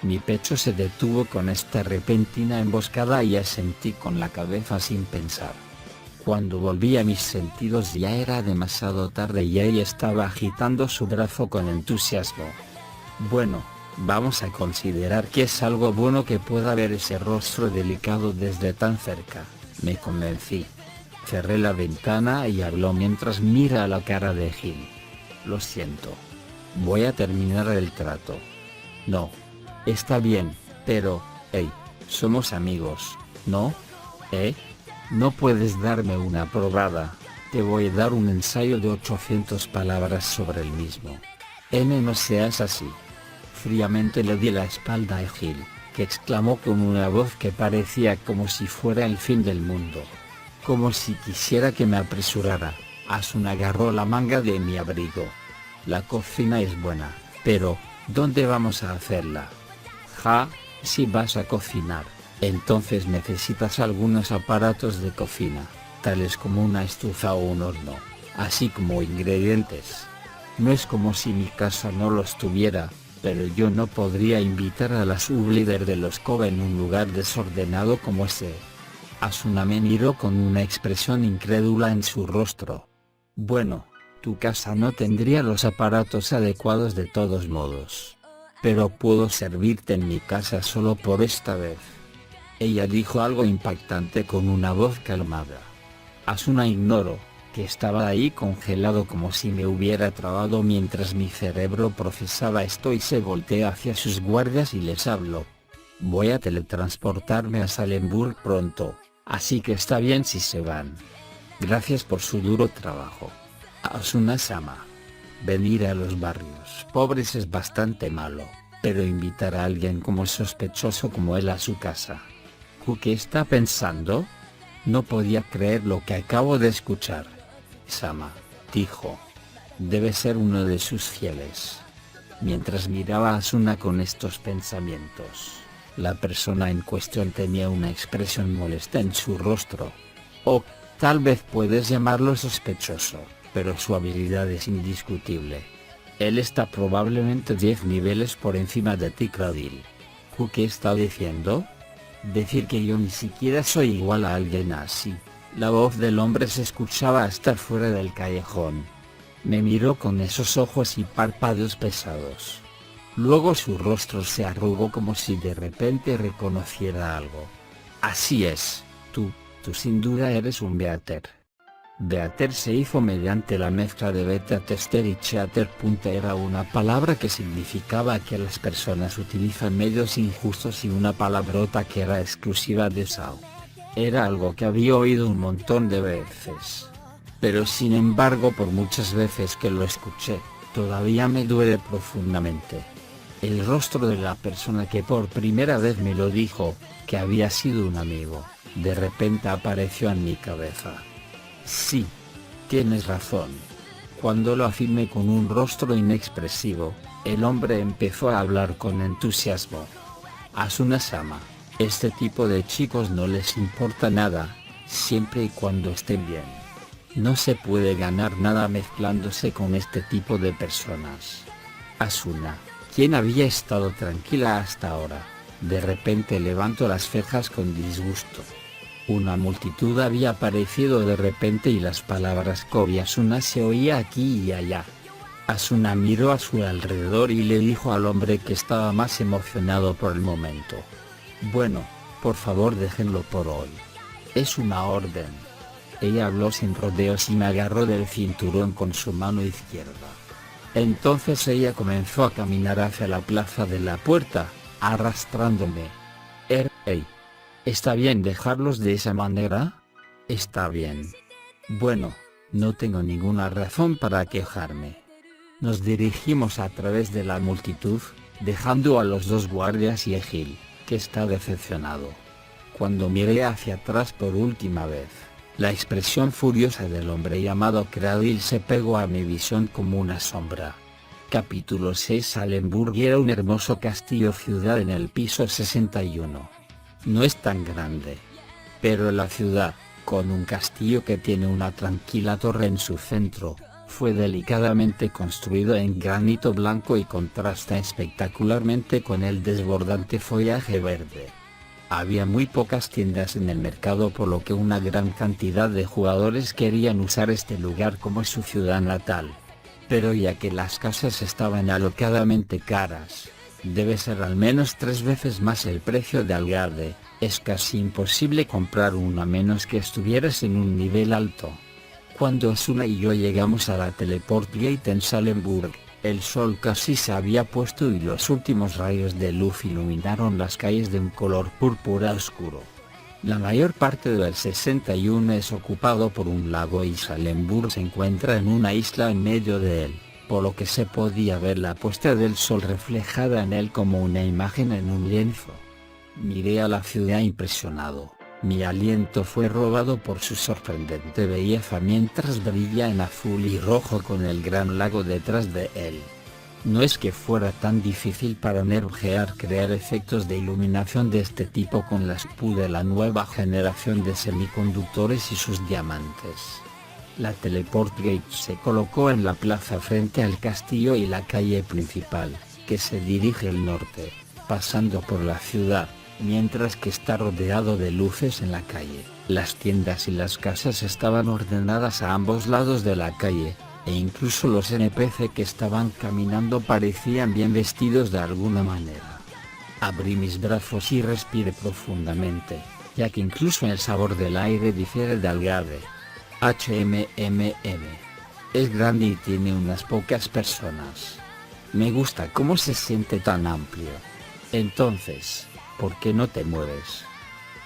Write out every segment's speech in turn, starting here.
Mi pecho se detuvo con esta repentina emboscada y asentí con la cabeza sin pensar. Cuando volví a mis sentidos ya era demasiado tarde y ella estaba agitando su brazo con entusiasmo. Bueno, vamos a considerar que es algo bueno que pueda ver ese rostro delicado desde tan cerca, me convencí. Cerré la ventana y habló mientras mira a la cara de Gil. Lo siento. Voy a terminar el trato. No. Está bien, pero, hey, somos amigos, ¿no? No puedes darme una probada, te voy a dar un ensayo de 800 palabras sobre el mismo. No seas así. Fríamente le di la espalda a Gil, que exclamó con una voz que parecía como si fuera el fin del mundo. Como si quisiera que me apresurara, Asuna agarró la manga de mi abrigo. La cocina es buena, pero, ¿dónde vamos a hacerla? Si vas a cocinar, entonces necesitas algunos aparatos de cocina, tales como una estufa o un horno, así como ingredientes. No es como si mi casa no los tuviera, pero yo no podría invitar a la sublíder de los Kobe en un lugar desordenado como ese. Asuna me miró con una expresión incrédula en su rostro. Bueno, tu casa no tendría los aparatos adecuados de todos modos. Pero puedo servirte en mi casa solo por esta vez. Ella dijo algo impactante con una voz calmada. Asuna ignoró, que estaba ahí congelado como si me hubiera trabado mientras mi cerebro procesaba esto y se volteó hacia sus guardias y les habló. Voy a teletransportarme a Salemburg pronto, así que está bien si se van. Gracias por su duro trabajo. Asuna-sama. Venir a los barrios pobres es bastante malo, pero invitar a alguien como sospechoso como él a su casa. ¿Qué está pensando? No podía creer lo que acabo de escuchar. Sama, dijo. Debe ser uno de sus fieles. Mientras miraba a Asuna con estos pensamientos, la persona en cuestión tenía una expresión molesta en su rostro. O, tal vez puedes llamarlo sospechoso, pero su habilidad es indiscutible. Él está probablemente 10 niveles por encima de ti, Cradil. ¿Qué está diciendo? Decir que yo ni siquiera soy igual a alguien así. La voz del hombre se escuchaba hasta fuera del callejón. Me miró con esos ojos y párpados pesados. Luego su rostro se arrugó como si de repente reconociera algo. Así es, tú sin duda eres un Beater. Beater se hizo mediante la mezcla de beta tester y chatter. Era una palabra que significaba que las personas utilizan medios injustos y una palabrota que era exclusiva de Sao. Era algo que había oído un montón de veces. Pero sin embargo por muchas veces que lo escuché, todavía me duele profundamente. El rostro de la persona que por primera vez me lo dijo, que había sido un amigo, de repente apareció en mi cabeza. Sí, tienes razón. Cuando lo afirmé con un rostro inexpresivo, el hombre empezó a hablar con entusiasmo. Asuna-sama, este tipo de chicos no les importa nada, siempre y cuando estén bien. No se puede ganar nada mezclándose con este tipo de personas. Asuna, quien había estado tranquila hasta ahora, de repente levantó las cejas con disgusto. Una multitud había aparecido de repente y las palabras Kobe Asuna se oía aquí y allá. Asuna miró a su alrededor y le dijo al hombre que estaba más emocionado por el momento. Bueno, por favor déjenlo por hoy. Es una orden. Ella habló sin rodeos y me agarró del cinturón con su mano izquierda. Entonces ella comenzó a caminar hacia la plaza de la puerta, arrastrándome. Hey. ¿Está bien dejarlos de esa manera? Está bien. Bueno, no tengo ninguna razón para quejarme. Nos dirigimos a través de la multitud, dejando a los dos guardias y a Gil, que está decepcionado. Cuando miré hacia atrás por última vez, la expresión furiosa del hombre llamado Cradil se pegó a mi visión como una sombra. Capítulo 6. Salemburg era un hermoso castillo-ciudad en el piso 61. No es tan grande. Pero la ciudad, con un castillo que tiene una tranquila torre en su centro, Fue delicadamente construido en granito blanco y contrasta espectacularmente con el desbordante follaje verde. Había muy pocas tiendas en el mercado, por lo que una gran cantidad de jugadores querían usar este lugar como su ciudad natal. Pero ya que las casas estaban alocadamente caras, debe ser al menos 3 veces más el precio de Algarve, es casi imposible comprar uno a menos que estuvieras en un nivel alto. Cuando Asuna y yo llegamos a la Teleport Gate en Salemburg, el sol casi se había puesto y los últimos rayos de luz iluminaron las calles de un color púrpura oscuro. La mayor parte del 61 es ocupado por un lago y Salemburg se encuentra en una isla en medio de él, por lo que se podía ver la puesta del sol reflejada en él como una imagen en un lienzo. Miré a la ciudad impresionado. Mi aliento fue robado por su sorprendente belleza mientras brilla en azul y rojo con el gran lago detrás de él. No es que fuera tan difícil para NetGear crear efectos de iluminación de este tipo con la SPU de la nueva generación de semiconductores y sus diamantes. La Teleport Gate se colocó en la plaza frente al castillo y la calle principal, que se dirige al norte, pasando por la ciudad. Mientras que está rodeado de luces en la calle, las tiendas y las casas estaban ordenadas a ambos lados de la calle, e incluso los NPC que estaban caminando parecían bien vestidos de alguna manera. Abrí mis brazos y respiré profundamente, ya que incluso el sabor del aire difiere de Algarve. Es grande y tiene unas pocas personas. Me gusta cómo se siente tan amplio. Entonces, ¿por qué no te mueves?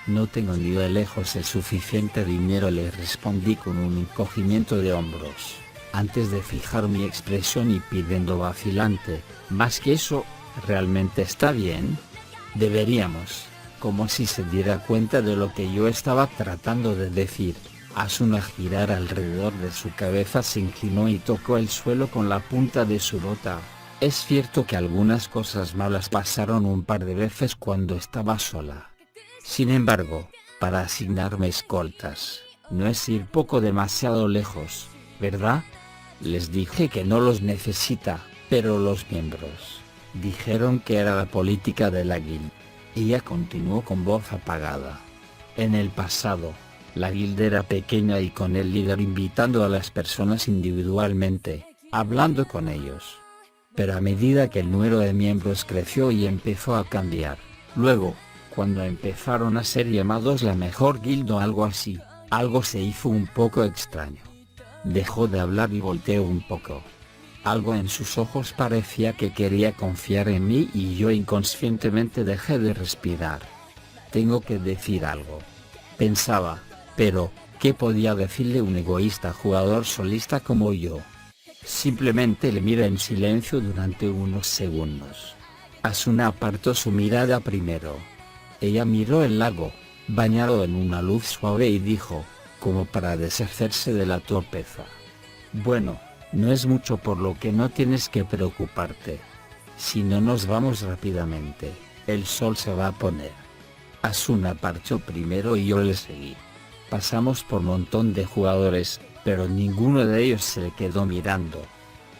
No tengo ni de lejos el suficiente dinero, le respondí con un encogimiento de hombros, antes de fijar mi expresión y pidiendo vacilante, más que eso, ¿realmente está bien? Deberíamos, como si se diera cuenta de lo que yo estaba tratando de decir. Asuna girar alrededor de su cabeza, se inclinó y tocó el suelo con la punta de su bota. Es cierto que algunas cosas malas pasaron un par de veces cuando estaba sola. Sin embargo, para asignarme escoltas, no es ir poco demasiado lejos, ¿verdad? Les dije que no los necesita, pero los miembros dijeron que era la política de la guild. Ella continuó con voz apagada. En el pasado, la guild era pequeña y con el líder invitando a las personas individualmente, hablando con ellos. Pero a medida que el número de miembros creció y empezó a cambiar, luego, cuando empezaron a ser llamados la mejor guild o algo así, algo se hizo un poco extraño. Dejó de hablar y volteó un poco. Algo en sus ojos parecía que quería confiar en mí y yo inconscientemente dejé de respirar. Tengo que decir algo, pensaba, pero, ¿qué podía decirle un egoísta jugador solista como yo? Simplemente le miré en silencio durante unos segundos. Asuna apartó su mirada primero. Ella miró el lago, bañado en una luz suave, y dijo, como para deshacerse de la torpeza: bueno, no es mucho, por lo que no tienes que preocuparte. Si no nos vamos rápidamente, el sol se va a poner. Asuna parchó primero y yo le seguí. Pasamos por un montón de jugadores, pero ninguno de ellos se le quedó mirando.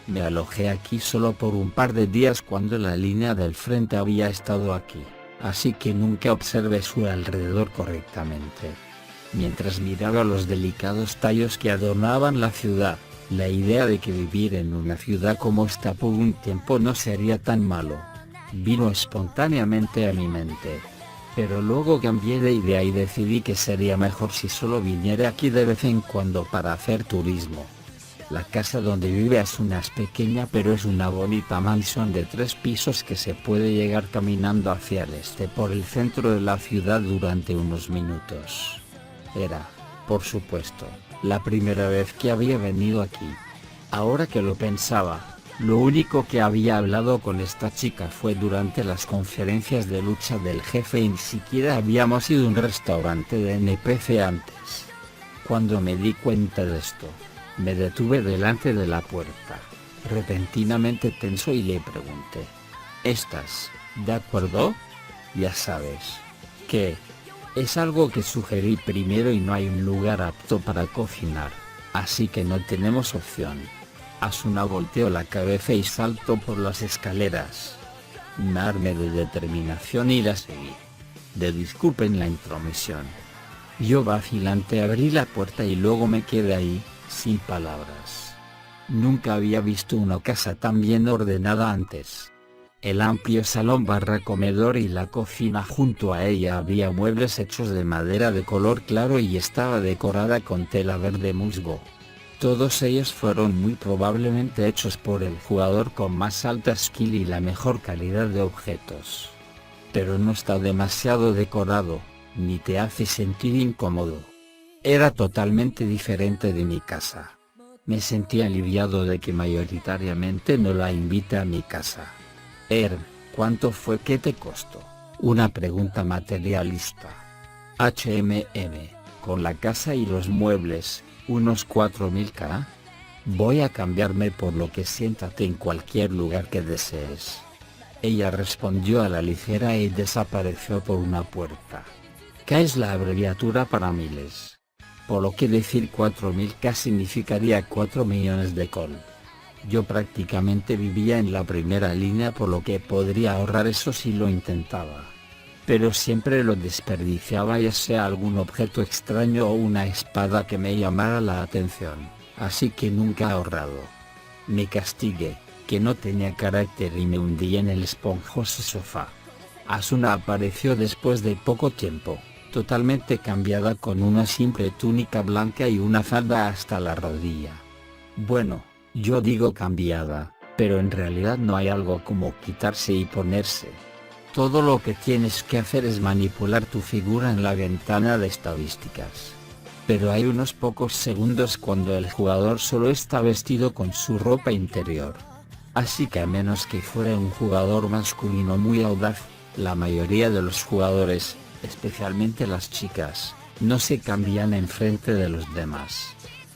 Me alojé aquí solo por un par de días cuando la línea del frente había estado aquí, así que nunca observé su alrededor correctamente. Mientras miraba los delicados tallos que adornaban la ciudad, la idea de que vivir en una ciudad como esta por un tiempo no sería tan malo, vino espontáneamente a mi mente. Pero luego cambié de idea y decidí que sería mejor si solo viniera aquí de vez en cuando para hacer turismo. La casa donde vive Asuna es pequeña, pero es una bonita mansión de 3 pisos que se puede llegar caminando hacia el este por el centro de la ciudad durante unos minutos. Era, por supuesto, la primera vez que había venido aquí. Ahora que lo pensaba, lo único que había hablado con esta chica fue durante las conferencias de lucha del jefe y ni siquiera habíamos ido a un restaurante de NPC antes. Cuando me di cuenta de esto, me detuve delante de la puerta, repentinamente tenso, y le pregunté: ¿estás de acuerdo? Ya sabes, que es algo que sugerí primero y no hay un lugar apto para cocinar, así que no tenemos opción. Asuna volteó la cabeza y saltó por las escaleras. Me armé de determinación y la seguí. Disculpen la intromisión. Yo vacilante abrí la puerta y luego me quedé ahí, sin palabras. Nunca había visto una casa tan bien ordenada antes. El amplio salón barra comedor y la cocina junto a ella había muebles hechos de madera de color claro y estaba decorada con tela verde musgo. Todos ellos fueron muy probablemente hechos por el jugador con más alta skill y la mejor calidad de objetos. Pero no está demasiado decorado, ni te hace sentir incómodo. Era totalmente diferente de mi casa. Me sentí aliviado de que mayoritariamente no la invite a mi casa. ¿Cuánto fue que te costó? Una pregunta materialista. Con la casa y los muebles, unos 4000 K. Voy a cambiarme por lo que siéntate en cualquier lugar que desees. Ella respondió a la ligera y desapareció por una puerta. K es la abreviatura para miles. Por lo que decir 4000K significaría 4 millones de col. Yo prácticamente vivía en la primera línea por lo que podría ahorrar eso si lo intentaba. Pero siempre lo desperdiciaba, ya sea algún objeto extraño o una espada que me llamara la atención, así que nunca he ahorrado. Me castigué, que no tenía carácter y me hundí en el esponjoso sofá. Asuna apareció después de poco tiempo, totalmente cambiada con una simple túnica blanca y una falda hasta la rodilla. Bueno, yo digo cambiada, pero en realidad no hay algo como quitarse y ponerse. Todo lo que tienes que hacer es manipular tu figura en la ventana de estadísticas. Pero hay unos pocos segundos cuando el jugador solo está vestido con su ropa interior. Así que a menos que fuera un jugador masculino muy audaz, la mayoría de los jugadores, especialmente las chicas, no se cambian enfrente de los demás.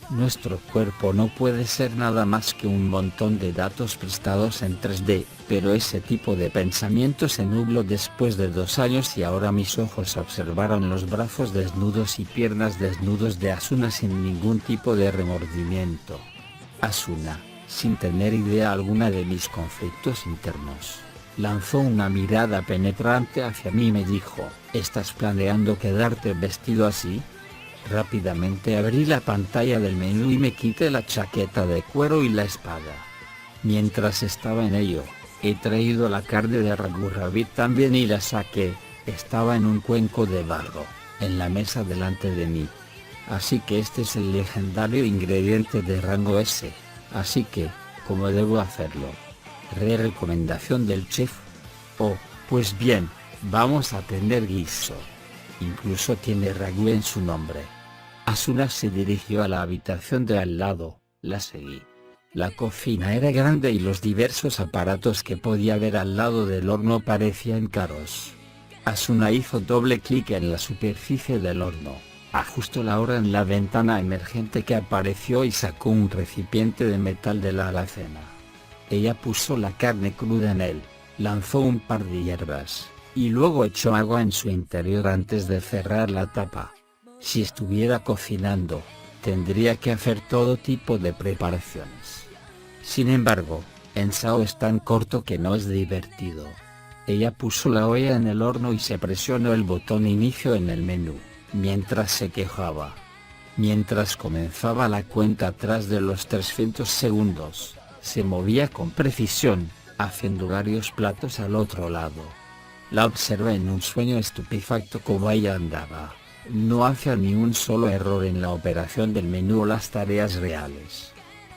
Nuestro cuerpo no puede ser nada más que un montón de datos prestados en 3D, pero ese tipo de pensamiento se nubló después de 2 años y ahora mis ojos observaron los brazos desnudos y piernas desnudos de Asuna sin ningún tipo de remordimiento. Asuna, sin tener idea alguna de mis conflictos internos, lanzó una mirada penetrante hacia mí y me dijo: ¿estás planeando quedarte vestido así? Rápidamente abrí la pantalla del menú y me quité la chaqueta de cuero y la espada. Mientras estaba en ello, he traído la carne de Ragu Rabbit también y la saqué. Estaba en un cuenco de barro, en la mesa delante de mí. Así que este es el legendario ingrediente de rango S. Así que, ¿cómo debo hacerlo? Recomendación del chef. Oh, pues bien, vamos a tener guiso. Incluso tiene ragu en su nombre. Asuna se dirigió a la habitación de al lado, la seguí. La cocina era grande y los diversos aparatos que podía ver al lado del horno parecían caros. Asuna hizo doble clic en la superficie del horno, ajustó la hora en la ventana emergente que apareció y sacó un recipiente de metal de la alacena. Ella puso la carne cruda en él, lanzó un par de hierbas, y luego echó agua en su interior antes de cerrar la tapa. Si estuviera cocinando, tendría que hacer todo tipo de preparaciones. Sin embargo, en Sao es tan corto que no es divertido. Ella puso la olla en el horno y se presionó el botón inicio en el menú, mientras se quejaba. Mientras comenzaba la cuenta atrás de los 300 segundos, se movía con precisión, haciendo varios platos al otro lado. La observé en un sueño estupefacto como ella andaba. No hacía ni un solo error en la operación del menú o las tareas reales.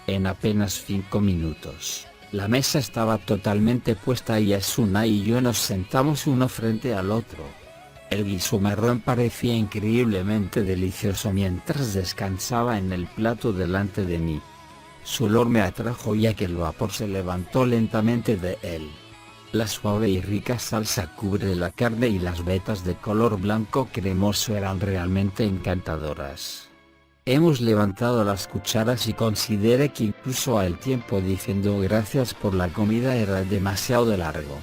En apenas 5 minutos, la mesa estaba totalmente puesta y Asuna y yo nos sentamos uno frente al otro. El guiso marrón parecía increíblemente delicioso mientras descansaba en el plato delante de mí. Su olor me atrajo ya que el vapor se levantó lentamente de él. La suave y rica salsa cubre la carne y las vetas de color blanco cremoso eran realmente encantadoras. Hemos levantado las cucharas y consideré que incluso al tiempo diciendo gracias por la comida era demasiado largo.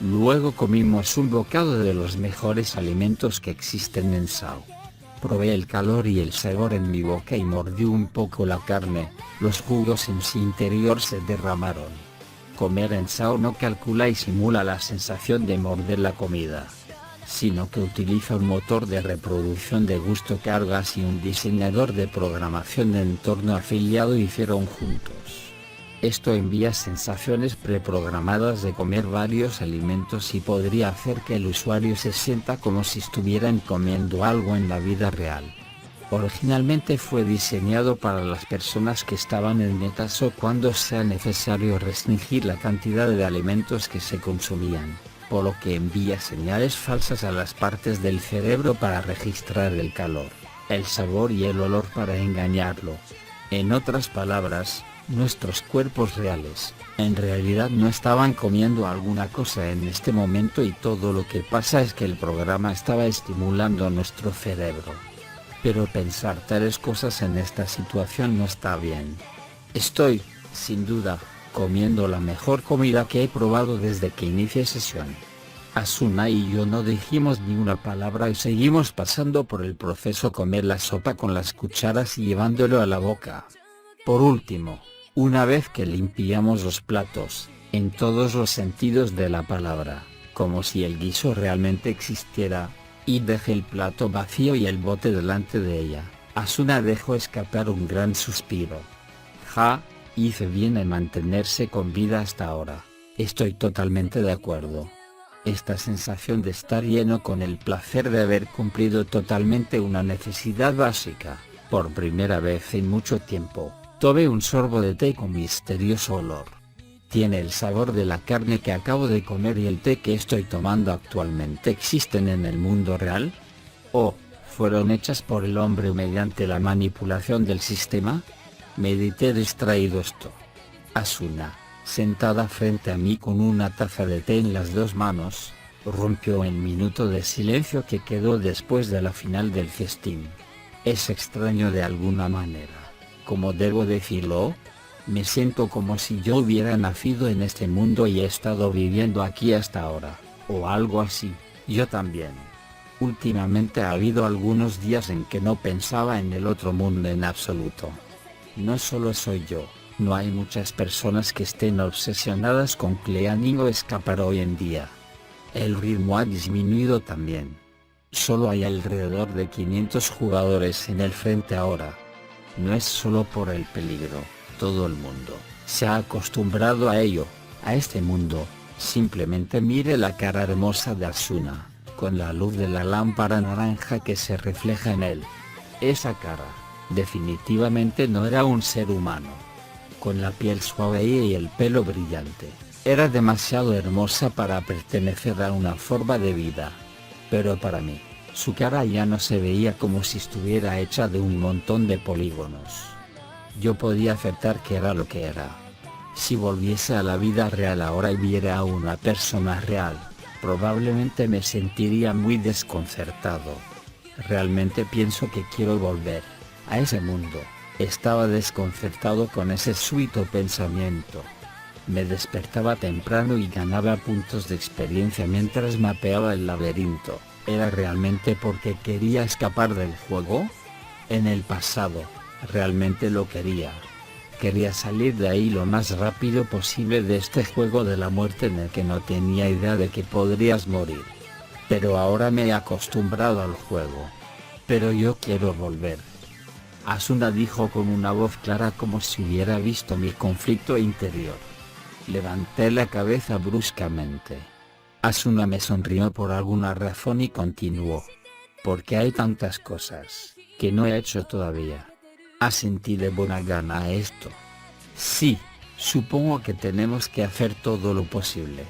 Luego comimos un bocado de los mejores alimentos que existen en Sao. Probé el calor y el sabor en mi boca y mordí un poco la carne, los jugos en su interior se derramaron. Comer en Sao no calcula y simula la sensación de morder la comida, sino que utiliza un motor de reproducción de gusto que Argas y un diseñador de programación de entorno afiliado hicieron juntos. Esto envía sensaciones preprogramadas de comer varios alimentos y podría hacer que el usuario se sienta como si estuvieran comiendo algo en la vida real. Originalmente fue diseñado para las personas que estaban en metas o cuando sea necesario restringir la cantidad de alimentos que se consumían, por lo que envía señales falsas a las partes del cerebro para registrar el calor, el sabor y el olor para engañarlo. En otras palabras, nuestros cuerpos reales, en realidad no estaban comiendo alguna cosa en este momento y todo lo que pasa es que el programa estaba estimulando nuestro cerebro. Pero pensar tales cosas en esta situación no está bien. Estoy, sin duda, comiendo la mejor comida que he probado desde que inicié sesión. Asuna y yo no dijimos ni una palabra y seguimos pasando por el proceso comer la sopa con las cucharas y llevándolo a la boca. Por último, una vez que limpiamos los platos, en todos los sentidos de la palabra, como si el guiso realmente existiera, y dejé el plato vacío y el bote delante de ella, Asuna dejó escapar un gran suspiro. Hice bien en mantenerse con vida hasta ahora, estoy totalmente de acuerdo. Esta sensación de estar lleno con el placer de haber cumplido totalmente una necesidad básica, por primera vez en mucho tiempo. Tomé un sorbo de té con misterioso olor. ¿Tiene el sabor de la carne que acabo de comer y el té que estoy tomando actualmente existen en el mundo real? ¿O fueron hechas por el hombre mediante la manipulación del sistema? Medité distraído esto. Asuna, sentada frente a mí con una taza de té en las dos manos, rompió el minuto de silencio que quedó después de la final del festín. Es extraño de alguna manera. ¿Cómo debo decirlo? Me siento como si yo hubiera nacido en este mundo y he estado viviendo aquí hasta ahora, o algo así. Yo también. Últimamente ha habido algunos días en que no pensaba en el otro mundo en absoluto. No solo soy yo, no hay muchas personas que estén obsesionadas con Cleaning o escapar hoy en día. El ritmo ha disminuido también. Solo hay alrededor de 500 jugadores en el frente ahora. No es solo por el peligro, todo el mundo se ha acostumbrado a ello, a este mundo. Simplemente mire la cara hermosa de Asuna, con la luz de la lámpara naranja que se refleja en él. Esa cara, definitivamente no era un ser humano. Con la piel suave y el pelo brillante, era demasiado hermosa para pertenecer a una forma de vida. Pero para mí, su cara ya no se veía como si estuviera hecha de un montón de polígonos. Yo podía aceptar que era lo que era. Si volviese a la vida real ahora y viera a una persona real, probablemente me sentiría muy desconcertado. Realmente pienso que quiero volver a ese mundo. Estaba desconcertado con ese súbito pensamiento. Me despertaba temprano y ganaba puntos de experiencia mientras mapeaba el laberinto. ¿Era realmente porque quería escapar del juego? En el pasado, realmente lo quería. Quería salir de ahí lo más rápido posible de este juego de la muerte en el que no tenía idea de que podrías morir. Pero ahora me he acostumbrado al juego. Pero yo quiero volver. Asuna dijo con una voz clara como si hubiera visto mi conflicto interior. Levanté la cabeza bruscamente. Asuna me sonrió por alguna razón y continuó. Porque hay tantas cosas que no he hecho todavía. Asentí de buena gana a esto. Sí, supongo que tenemos que hacer todo lo posible.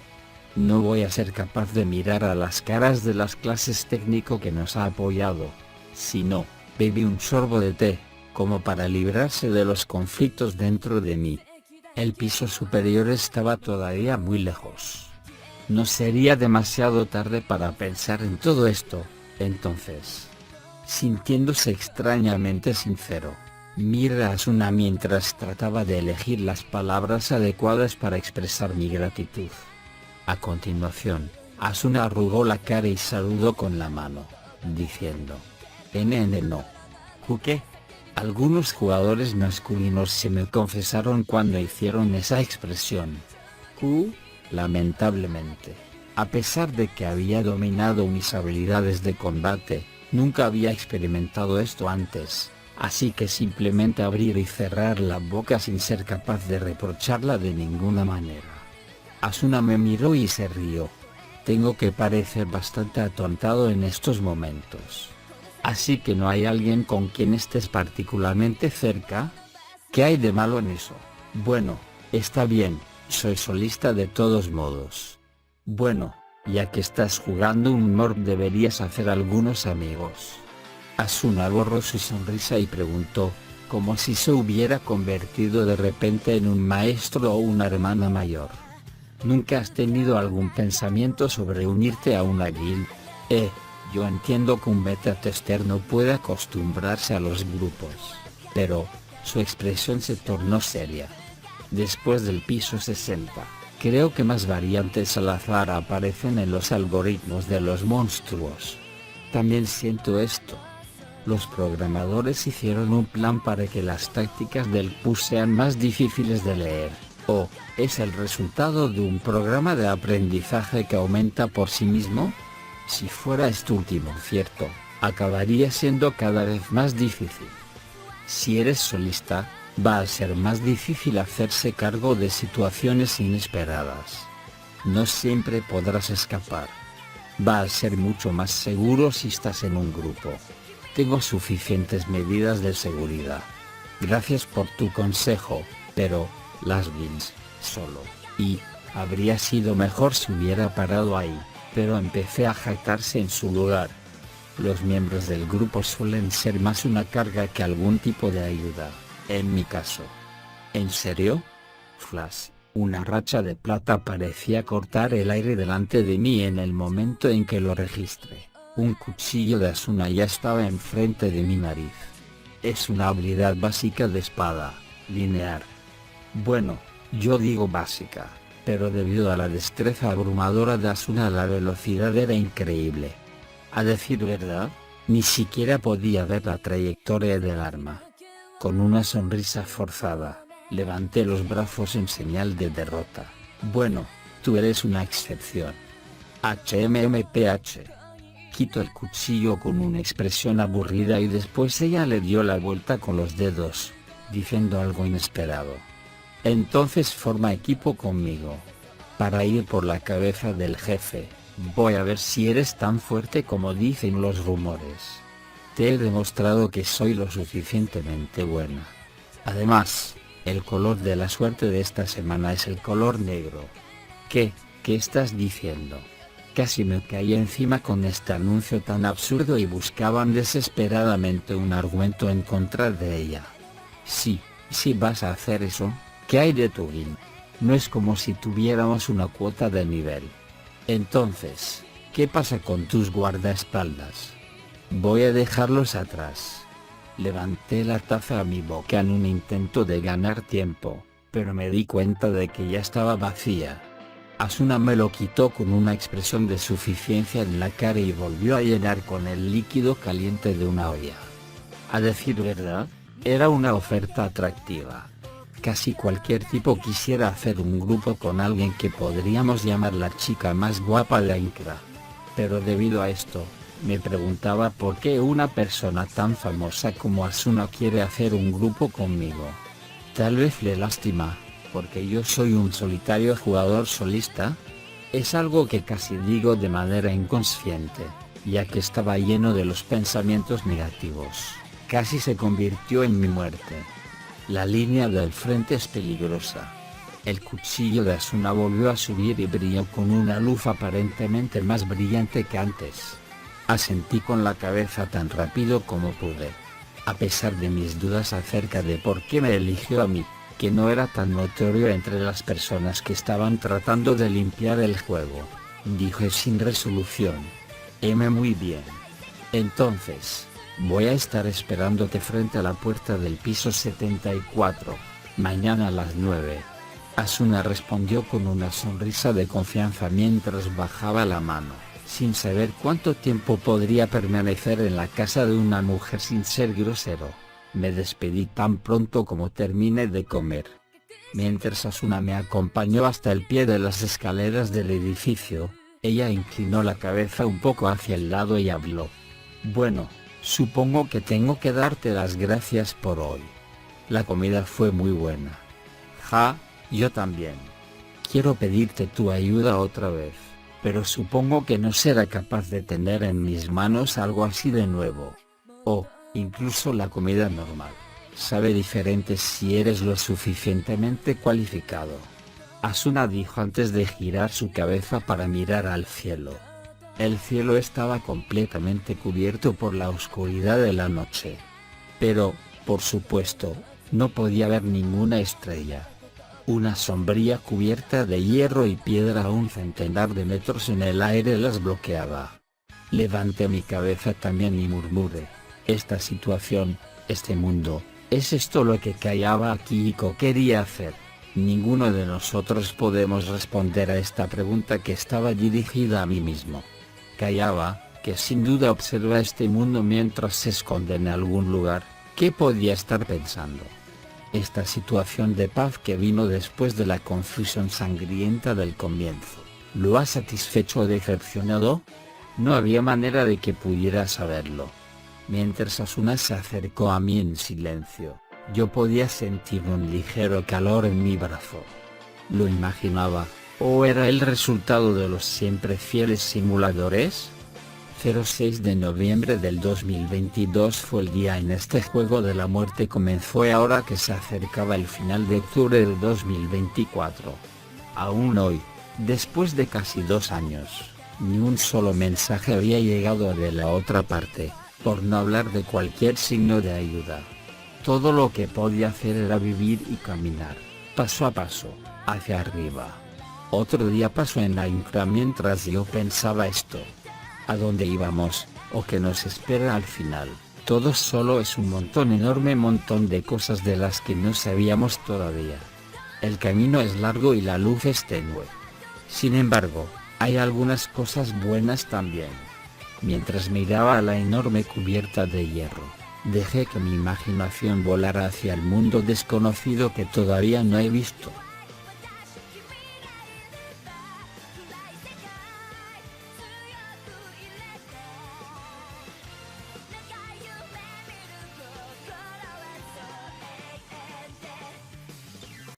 No voy a ser capaz de mirar a las caras de las clases técnico que nos ha apoyado. Si no, bebí un sorbo de té, como para librarse de los conflictos dentro de mí. El piso superior estaba todavía muy lejos. No sería demasiado tarde para pensar en todo esto, entonces. Sintiéndose extrañamente sincero, miré a Asuna mientras trataba de elegir las palabras adecuadas para expresar mi gratitud. A continuación, Asuna arrugó la cara y saludó con la mano, diciendo: No. ¿Qué? Algunos jugadores masculinos se me confesaron cuando hicieron esa expresión. Lamentablemente, a pesar de que había dominado mis habilidades de combate, nunca había experimentado esto antes, así que simplemente abrir y cerrar la boca sin ser capaz de reprocharla de ninguna manera. Asuna me miró y se rió. Tengo que parecer bastante atontado en estos momentos. Así que no hay alguien con quien estés particularmente cerca. ¿Qué hay de malo en eso? Bueno, está bien, soy solista de todos modos. Bueno, ya que estás jugando un morp deberías hacer algunos amigos. Asuna borró su sonrisa y preguntó, como si se hubiera convertido de repente en un maestro o una hermana mayor. ¿Nunca has tenido algún pensamiento sobre unirte a una guild? Yo entiendo que un beta tester no puede acostumbrarse a los grupos. Pero, su expresión se tornó seria. Después del piso 60, creo que más variantes al azar aparecen en los algoritmos de los monstruos. También siento esto. Los programadores hicieron un plan para que las tácticas del push sean más difíciles de leer. ¿Es el resultado de un programa de aprendizaje que aumenta por sí mismo? Si fuera esto último cierto, acabaría siendo cada vez más difícil. Si eres solista, va a ser más difícil hacerse cargo de situaciones inesperadas. No siempre podrás escapar. Va a ser mucho más seguro si estás en un grupo. Tengo suficientes medidas de seguridad. Gracias por tu consejo, pero las guilds, solo, habría sido mejor si hubiera parado ahí, pero empecé a jactarse en su lugar. Los miembros del grupo suelen ser más una carga que algún tipo de ayuda, en mi caso. ¿En serio? Flash, una racha de plata parecía cortar el aire delante de mí en el momento en que lo registré. Un cuchillo de Asuna ya estaba enfrente de mi nariz. Es una habilidad básica de espada, lineal. Bueno, yo digo básica, pero debido a la destreza abrumadora de Asuna la velocidad era increíble. A decir verdad, ni siquiera podía ver la trayectoria del arma. Con una sonrisa forzada, levanté los brazos en señal de derrota. Bueno, tú eres una excepción. HMMPH. Quito el cuchillo con una expresión aburrida y después ella le dio la vuelta con los dedos, diciendo algo inesperado. Entonces forma equipo conmigo. Para ir por la cabeza del jefe, voy a ver si eres tan fuerte como dicen los rumores. Te he demostrado que soy lo suficientemente buena. Además, el color de la suerte de esta semana es el color negro. ¿Qué estás diciendo? Casi me caí encima con este anuncio tan absurdo y buscaban desesperadamente un argumento en contra de ella. Sí vas a hacer eso. ¿Qué hay de tu guild? No es como si tuviéramos una cuota de nivel. Entonces, ¿qué pasa con tus guardaespaldas? Voy a dejarlos atrás. Levanté la taza a mi boca en un intento de ganar tiempo, pero me di cuenta de que ya estaba vacía. Asuna me lo quitó con una expresión de suficiencia en la cara y volvió a llenar con el líquido caliente de una olla. A decir verdad, era una oferta atractiva. Casi cualquier tipo quisiera hacer un grupo con alguien que podríamos llamar la chica más guapa de Aincrad. Pero debido a esto, me preguntaba por qué una persona tan famosa como Asuna quiere hacer un grupo conmigo. Tal vez le lastima, porque yo soy un solitario jugador solista. Es algo que casi digo de manera inconsciente, ya que estaba lleno de los pensamientos negativos. Casi se convirtió en mi muerte. La línea del frente es peligrosa. El cuchillo de Asuna volvió a subir y brilló con una luz aparentemente más brillante que antes. Asentí con la cabeza tan rápido como pude. A pesar de mis dudas acerca de por qué me eligió a mí, que no era tan notorio entre las personas que estaban tratando de limpiar el juego, dije sin resolución. Muy bien. Entonces, voy a estar esperándote frente a la puerta del piso 74, mañana a las 9. Asuna respondió con una sonrisa de confianza mientras bajaba la mano. sin saber cuánto tiempo podría permanecer en la casa de una mujer sin ser grosero. Me despedí tan pronto como terminé de comer. Mientras Asuna me acompañó hasta el pie de las escaleras del edificio, ella inclinó la cabeza un poco hacia el lado y habló. Bueno, supongo que tengo que darte las gracias por hoy. La comida fue muy buena. Ja, yo también. Quiero pedirte tu ayuda otra vez, pero supongo que no será capaz de tener en mis manos algo así de nuevo. O, incluso la comida normal. Sabe diferente si eres lo suficientemente cualificado. Asuna dijo antes de girar su cabeza para mirar al cielo. El cielo estaba completamente cubierto por la oscuridad de la noche. Pero, por supuesto, no podía ver ninguna estrella. Una sombría cubierta de hierro y piedra a un centenar de metros en el aire las bloqueaba. Levanté mi cabeza también y murmuré. Esta situación, este mundo, ¿es esto lo que Kayaba Akihiko quería hacer? Ninguno de nosotros podemos responder a esta pregunta que estaba dirigida a mí mismo. Kayaba, que sin duda observa este mundo mientras se esconde en algún lugar, ¿qué podía estar pensando? Esta situación de paz que vino después de la confusión sangrienta del comienzo, ¿lo ha satisfecho o decepcionado? No había manera de que pudiera saberlo. Mientras Asuna se acercó a mí en silencio, yo podía sentir un ligero calor en mi brazo. ¿Lo imaginaba, o era el resultado de los siempre fieles simuladores? 06 de noviembre del 2022 fue el día en este juego de la muerte comenzó ahora que se acercaba el final de octubre del 2024. Aún hoy, después de casi 2 años, ni un solo mensaje había llegado de la otra parte, por no hablar de cualquier signo de ayuda. Todo lo que podía hacer era vivir y caminar, paso a paso, hacia arriba. Otro día pasó en la Incra mientras yo pensaba esto. ¿A dónde íbamos, o qué nos espera al final? Todo solo es un montón, enorme montón de cosas de las que no sabíamos todavía. El camino es largo y la luz es tenue. Sin embargo, hay algunas cosas buenas también. Mientras miraba a la enorme cubierta de hierro, dejé que mi imaginación volara hacia el mundo desconocido que todavía no he visto.